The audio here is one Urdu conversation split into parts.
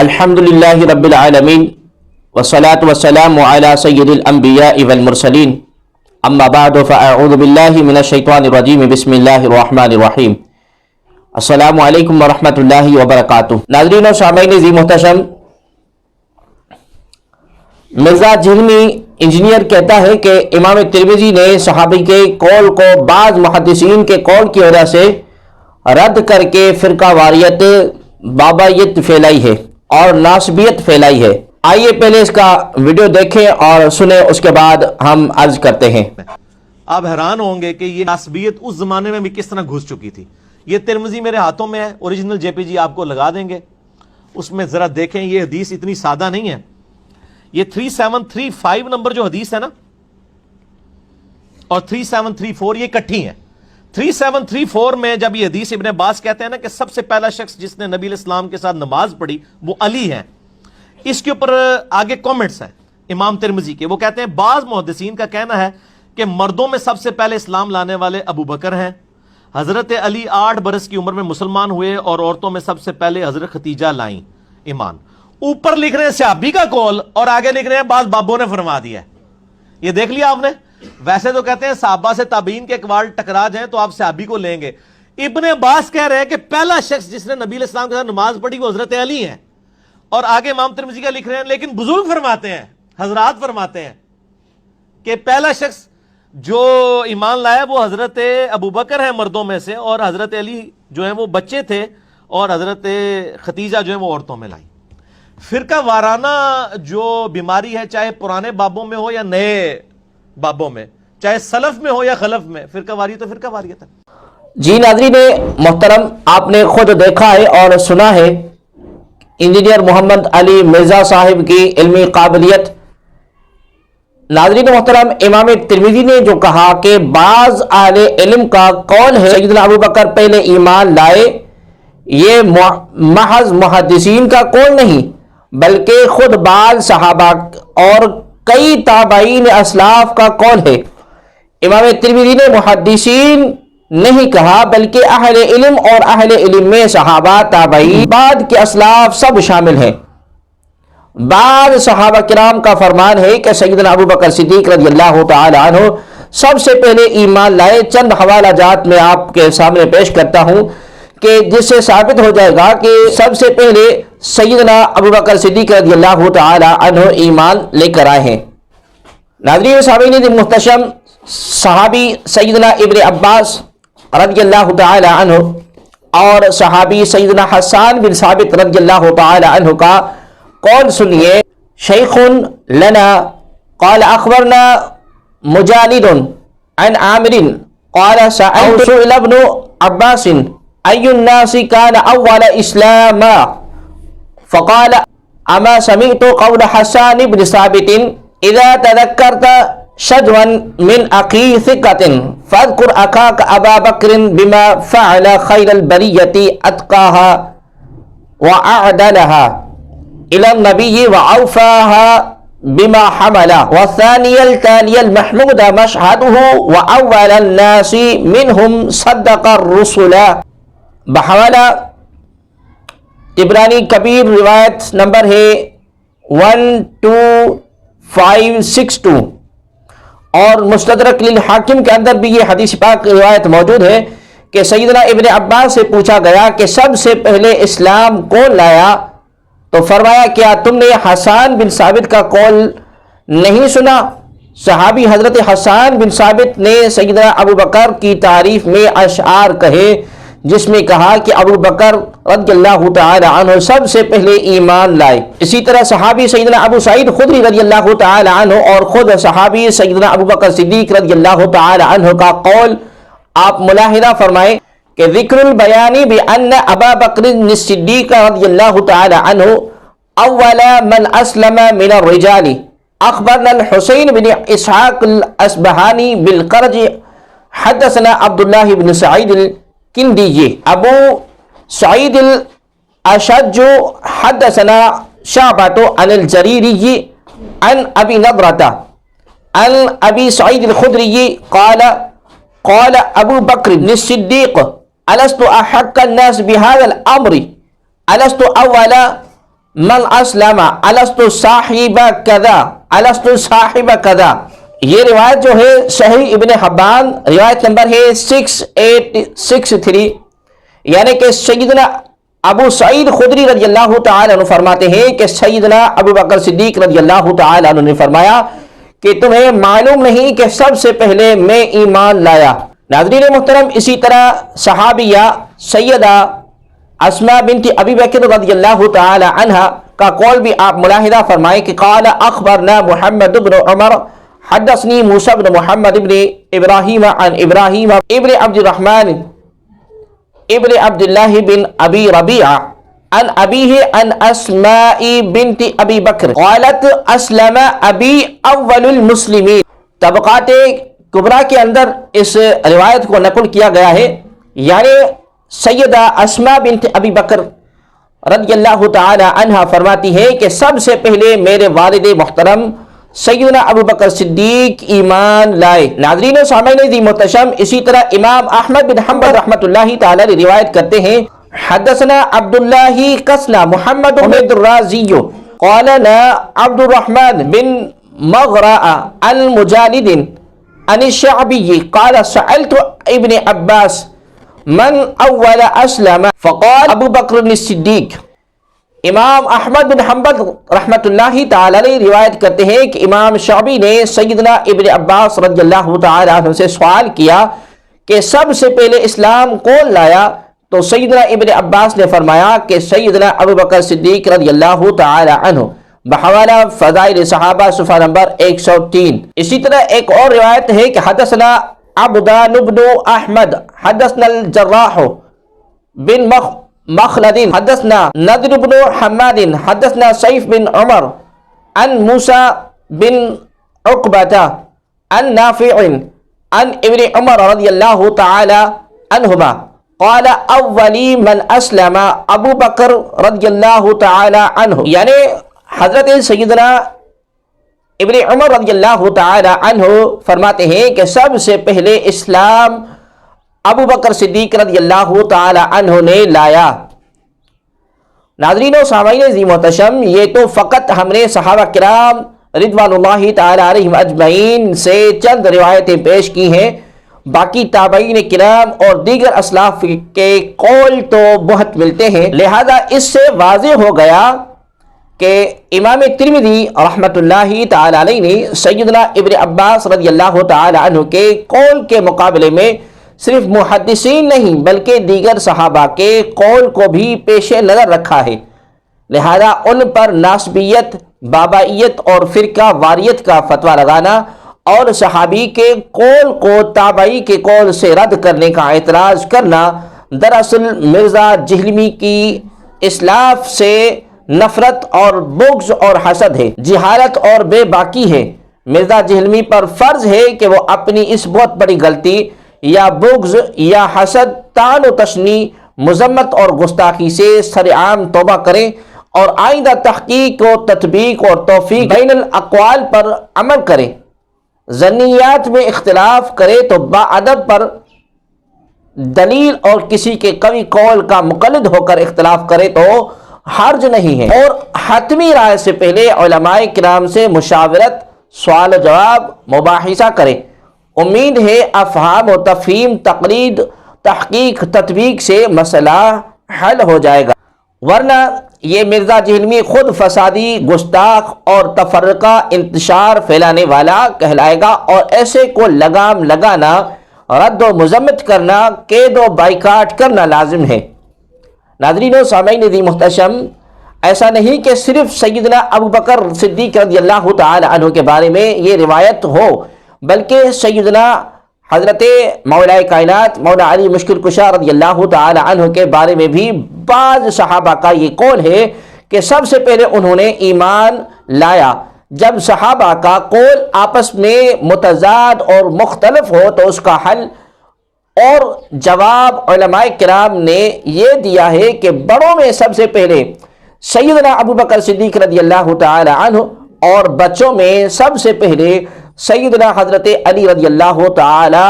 الحمدللہ رب العالمین والصلاة والسلام علی سید الانبیاء والمرسلین اما بعد فاعوذ باللہ من الشیطان الرجیم بسم اللہ الرحمن الرحیم السلام علیکم ورحمۃ اللہ وبرکاتہ۔ ناظرین و سامعین عزیز محتشم، مرزا جہلمی انجینئر کہتا ہے کہ امام ترمذی نے صحابی کے قول کو بعض محدثین کے قول کی وجہ سے رد کر کے فرقہ واریت، بابائیت پھیلائی ہے اور ناسبیت پھیلائی ہے۔ آئیے پہلے اس کا ویڈیو دیکھیں اور سنیں، اس کے بعد ہم عرض کرتے ہیں۔ آپ حیران ہوں گے کہ یہ ناسبیت اس زمانے میں بھی کس طرح گھس چکی تھی۔ یہ ترمذی میرے ہاتھوں میں ہے، اوریجنل جے پی جی آپ کو لگا دیں گے، اس میں ذرا دیکھیں۔ یہ حدیث اتنی سادہ نہیں ہے۔ یہ 3735 نمبر جو حدیث ہے نا اور 3734 یہ کٹھی ہیں۔ 3734 میں جب یہ حدیث ابن عباس کہتے ہیں نا کہ سب سے پہلا شخص جس نے نبی علیہ السلام کے ساتھ نماز پڑھی وہ علی ہے، اس کے اوپر آگے کومنٹس ہیں امام ترمذی کے۔ وہ کہتے ہیں بعض محدثین کا کہنا ہے کہ مردوں میں سب سے پہلے اسلام لانے والے ابو بکر ہیں، حضرت علی 8 برس کی عمر میں مسلمان ہوئے اور عورتوں میں سب سے پہلے حضرت ختیجہ لائیں ایمان۔ اوپر لکھ رہے ہیں صحابی کا قول اور آگے لکھ رہے ہیں بعض بابوں نے فرما دیا ہے۔ یہ دیکھ لیا آپ نے؟ ویسے تو کہتے ہیں صحابہ سے تابعین کے اقوال ٹکرا جائیں تو آپ صحابی کو لیں گے۔ ابن عباس کہہ رہے ہیں کہ پہلا شخص جس نے نبی علیہ السلام کے ساتھ نماز پڑھی وہ حضرت علی ہیں، اور آگے امام ترمذی کا لکھ رہے ہیں لیکن بزرگ فرماتے ہیں، حضرات فرماتے ہیں کہ پہلا شخص جو ایمان لایا وہ حضرت ابو بکر ہیں مردوں میں سے، اور حضرت علی جو ہیں وہ بچے تھے، اور حضرت ختیجہ جو ہیں وہ عورتوں میں لائی۔ فرقہ وارانہ جو بیماری ہے، چاہے پرانے بابوں میں ہو یا نئے بابوں میں، چاہے سلف میں ہو یا خلف میں، فرقہ واریت تو فرقہ واریت ہے۔ جی ناظرین محترم، آپ نے خود دیکھا ہے اور سنا ہے انجینئر محمد علی مرزا صاحب کی علمی قابلیت۔ ناظرین محترم، امام ترمذی نے جو کہا کہ بعض اہل علم کا قول ہے سیدنا ابو بکر پہلے ایمان لائے، یہ محض محدثین کا قول نہیں بلکہ خود بعض صحابہ اور کئی تابعین اسلاف کا قول ہے۔ امام ترمذی نے محدثین نہیں کہا بلکہ اہل علم، اور اہل علم میں صحابہ، تابعین، بعد کے اسلاف سب شامل ہیں۔ بعض صحابہ کرام کا فرمان ہے کہ سیدنا ابو بکر صدیق رضی اللہ تعالی عنہ سب سے پہلے ایمان لائے۔ چند حوالہ جات میں آپ کے سامنے پیش کرتا ہوں کہ جس سے ثابت ہو جائے گا کہ سب سے پہلے سیدنا ابو بکر صدیق رضی اللہ تعالی عنہ ایمان لے کر آئے ہیں۔ ناظرین سامعین محتشم، صحابی سیدنا ابن عباس رضی اللہ تعالی عنہ اور صحابی سیدنا حسان بن ثابت رضی اللہ تعالی عنہ کا قول سنیے۔ شیخ لنا قال اخبرنا مجالد عن عامر قال سألت سئل ابن عباس أي الناس كان أول إسلاما فقال أما سمعت قول حسان بن ثابت إذا تذكرت شجوا من أخي ثقة فاذكر أخاك أبا بكر بما فعل خير البرية أتقاها وأعدلها إلى النبي وأوفاها بما حمل والثاني التالي المحمود مشهده وأول الناس منهم صدق الرسل۔ بحوالہ طبرانی کبیر روایت نمبر ہے 12562، اور مستدرک للحاکم کے اندر بھی یہ حدیث پاک روایت موجود ہے کہ سیدنا ابن عباس سے پوچھا گیا کہ سب سے پہلے اسلام کون لایا، تو فرمایا کیا تم نے حسان بن ثابت کا قول نہیں سنا؟ صحابی حضرت حسان بن ثابت نے سیدنا ابو بکر کی تعریف میں اشعار کہے جس میں کہا کہ ابو بکر رضی اللہ تعالی عنہ سب سے پہلے ایمان لائے۔ اسی طرح صحابی سیدنا ابو سعید خدری رضی اللہ تعالی عنہ اور خود صحابی سیدنا ابو بکر صدیق رضی اللہ تعالی عنہ کا قول آپ ملاحظہ فرمائیں کہ ذکر البیانی بأن ابا بکر الصدیق رضی اللہ تعالی عنہ اول من اسلم من الرجال۔ اخبرنا الحسین بن اسحاق الاسبہانی بالقرج حدثنا عبداللہ بن سعید الکندی ابو سعید الاشج حدثنا شعبۃ عن الجریری عن ابی نضرۃ عن ابی سعید الخدری قال قال ابو بکر الصدیق الست احق الناس بهذا الامر الست اول من اسلم الست صاحب کذا الست صاحب کذا. یہ روایت جو ہے صحیح ابن حبان روایت نمبر ہے 6863، یعنی کہ سیدنا ابو سعید خدری رضی اللہ تعالی عنہ فرماتے ہیں کہ سیدنا ابو بکر صدیق رضی اللہ تعالی عنہ نے فرمایا کہ تمہیں معلوم نہیں کہ سب سے پہلے میں ایمان لایا. ناظرین محترم، اسی طرح صحابیہ سیدہ اسماء بنت ابی بکر رضی اللہ تعالی عنہ کا قول بھی آپ ملاحظہ فرمائیں کہ قال اخبرنا محمد بن عمر حدثني موسى بن محمد بن ابراہیم عن ابراہیم ابن عبد الرحمن ابن عبد الله بن ابی ربیعہ عن ابیہ عن اسماء بنت ابی بکر قالت اسلم ابی اول المسلمین. طبقات کبریٰ کے اندر اس روایت کو نقل کیا گیا ہے، یعنی سیدہ اسماء بنت ابی بکر رضی اللہ تعالی عنہ فرماتی ہے کہ سب سے پہلے میرے والد محترم سیدنا ابو بکر صدیق ایمان لائے. ناظرین و سامعین عزیز محتشم، اسی طرح امام احمد بن حنبل رحمۃ اللہ تعالی علیہ روایت کرتے ہیں حدثنا عبداللہ قسنا محمد حمید الرازی قالنا عبد الرحمن بن مغراء المجالد عن الشعبی قال سألت ابن عباس من اول اسلم فقال ابو بکر الصدیق. امام احمد بن حنبل رحمۃ اللہ تعالی علیہ روایت کرتے ہیں کہ امام شعبی نے سیدنا ابن عباس رضی اللہ تعالی عنہ سے سوال کیا کہ سب سے پہلے اسلام کون لایا، تو سیدنا ابن عباس نے فرمایا کہ سیدنا ابو بکر صدیق رضی اللہ تعالی عنہ، بحوالہ فضائل صحابہ صفحہ نمبر 103. اسی طرح ایک اور روایت ہے کہ حدثنا عبدان بن احمد حدثنا الجراح بن مخلد حدثنا نضر بن حماد حدثنا سیف بن عمر عن موسى بن عقبة عن نافع عن ابن عمر رضی اللہ تعالی عنہما قال اولی من اسلم ابو بکر رضی اللہ تعالی عنہ. یعنی حضرت سیدنا ابن عمر رضی اللہ تعالی عنہ فرماتے ہیں کہ سب سے پہلے اسلام ابو بکر صدیق رضی اللہ تعالی عنہ نے لایا. ناظرین و سامعین عزیز محتشم، یہ تو فقط ہم نے صحابہ کرام رضوان اللہ تعالی علیہم اجمعین سے چند روایتیں پیش کی ہیں، باقی تابعین کرام اور دیگر اسلاف کے قول تو بہت ملتے ہیں. لہذا اس سے واضح ہو گیا کہ امام ترمذی رحمۃ اللہ تعالی علیہ نے سیدنا ابن عباس رضی اللہ تعالی عنہ کے قول کے مقابلے میں صرف محدثین نہیں بلکہ دیگر صحابہ کے قول کو بھی پیش نظر رکھا ہے. لہذا ان پر ناسبیت، بابائیت اور فرقہ واریت کا فتویٰ لگانا اور صحابی کے قول کو تابعی کے قول سے رد کرنے کا اعتراض کرنا دراصل مرزا جہلمی کی اسلاف سے نفرت اور بغض اور حسد ہے، جہالت اور بے باکی ہے. مرزا جہلمی پر فرض ہے کہ وہ اپنی اس بہت بڑی غلطی یا بغض یا حسد، طعن و تشنیع، مذمت اور گستاخی سے سرعام توبہ کریں اور آئندہ تحقیق و تطبیق اور توفیق بین الاقوال پر عمل کریں. ظنیات میں اختلاف کرے تو باادب پر دلیل اور کسی کے قوی قول کا مقلد ہو کر اختلاف کرے تو حرج نہیں ہے، اور حتمی رائے سے پہلے علماء کرام سے مشاورت، سوال و جواب، مباحثہ کرے. امید ہے افہام و تفہیم، تقلید، تحقیق، تطبیق سے مسئلہ حل ہو جائے گا، ورنہ یہ مرزا جہلمی خود فسادی، گستاخ اور تفرقہ انتشار پھیلانے والا کہلائے گا، اور ایسے کو لگام لگانا، رد و مذمت کرنا، قید و بائیکاٹ کرنا لازم ہے. ناظرین و سامعین عزیز محتشم، ایسا نہیں کہ صرف سیدنا ابو بکر صدیق رضی اللہ تعالی عنہ کے بارے میں یہ روایت ہو، بلکہ سیدنا حضرت مولا کائنات مولا علی مشکل کشا رضی اللہ تعالی عنہ کے بارے میں بھی بعض صحابہ کا یہ قول ہے کہ سب سے پہلے انہوں نے ایمان لایا. جب صحابہ کا قول آپس میں متضاد اور مختلف ہو تو اس کا حل اور جواب علماء کرام نے یہ دیا ہے کہ بڑوں میں سب سے پہلے سیدنا ابو بکر صدیق رضی اللہ تعالی عنہ، اور بچوں میں سب سے پہلے سیدنا حضرت علی رضی اللہ تعالی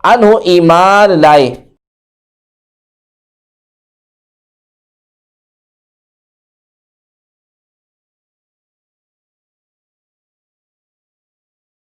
عنہ ایمان لائے.